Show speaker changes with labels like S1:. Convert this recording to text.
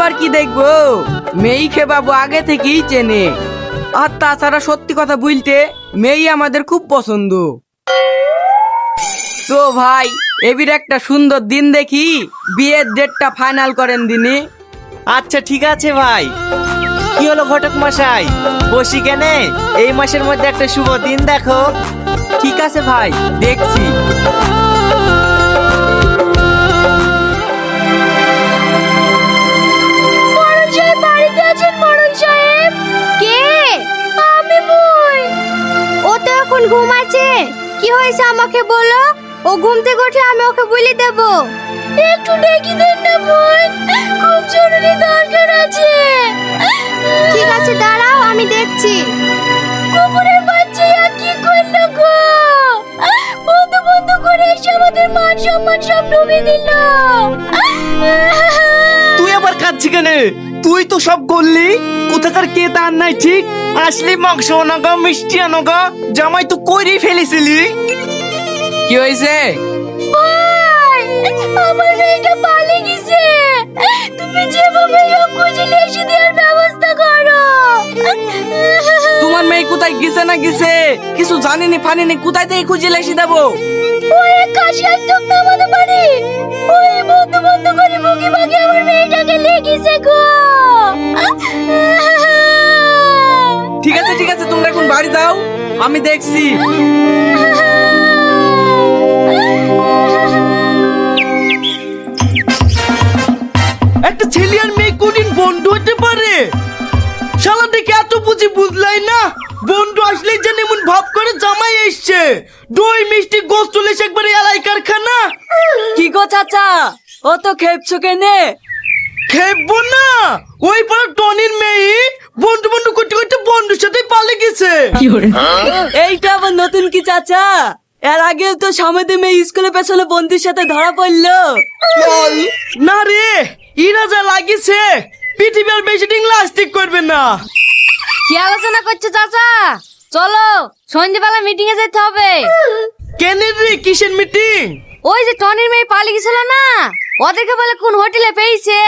S1: আর কি দেখবো, মেয়েকে বাবু আগে থেকেই চেনে। আর তাছাড়া সত্যি কথা বলতে মেয়ে আমাদের খুব পছন্দ। তো ভাই এবির একটা সুন্দর দিন দেখি বিয়ের ডেটটা ফাইনাল করেন দিনে।
S2: আচ্ছা ঠিক আছে ভাই। কি হলো ঘটক মশাই, বসি কেনে? এই মাসের মধ্যে একটা শুভ দিন দেখো।
S1: ঠিক আছে ভাই, দেখছি।
S3: মরণ সাহেব বাড়িতে আছেন? মরণ সাহেব কে? আমি বই। ও তো এখন ঘুমাচ্ছে। কি হয়েছে আমাকে বলো, ও ঘুম থেকে উঠলে আমি ওকে বলে দেব। একটু ডেকে দেন না বোন, খুব জরুরি দরকার আছে। ঠিক আছে দাঁড়াও, আমি দেখছি। কুকুরের বাচ্চা কি করলো গো? বন্ধ বন্ধ করে এসে আমাদের মান সম্মান সব ডুবে দিল।
S2: তুই আবার কাঁদছি কেনে? তুই তো সব করলি, কোথাকার কে তার নাই ঠিক। আসলি মাংস আনগা, মিষ্টি আনগা, জামাই তো করেই ফেলেছিলি।
S1: কি হয়েছে?
S3: ভাই আমার মেয়েটা পালিয়ে গেছে, তুমি যেভাবে হোক খুঁজে নিয়ে এসে দেওয়ার ব্যবস্থা করো।
S1: তোমার মেয়ে কোথায় গেছে না গেছে কিছু জানিনি ফানিনি, কোথায় থেকে খুঁজে লেসি দেবো?
S3: ওই এক কাশি আসতো না আমাদের বাড়ি, ওই বন্ধ বন্ধ করে মুখে ভাগে আমার মেয়েটাকে লেগেছে গো।
S1: ঠিক আছে ঠিক আছে, তোমরা এখন বাড়ি যাও, আমি দেখছি।
S4: একটা ছেলে আর মেয়ে কোনদিন বন্ধু হতে পারে? শালা দেখে এত বুঝি বুঝলাই না, বন্ধু আসলেই যেন এমন ভাব করে জামাই এসছে। দই মিষ্টি গোস্ত লেস একবারে এলাই কারখানা।
S1: কি গো চাচা, ও তো খেপছো কেনে?
S4: খেপবো না, ওই পাড়া টনির মেয়ে বন্ধু বন্ধু করতে করতে বন্ধুর সাথে পালিয়ে গেছে।
S1: এইটা আবার নতুন কি চাচা? এর আগে তো সামনে মেয়ে স্কুলে পেছনে বন্ধুর সাথে ধরা পড়লো।
S4: না রে, ইরা যা লাগিছে পৃথিবী আর বেশি দিন লাস্টিক করবে না।
S3: কি আলোচনা করছো চাচা? চলো সন্ধ্যেবেলা মিটিং এ যেতে হবে।
S4: কেন রে, কিসের মিটিং?
S3: ওই যে টনির মেয়ে পালিয়ে গেছিল না, ওদেরকে বলে কোন হোটেলে পেয়েছে।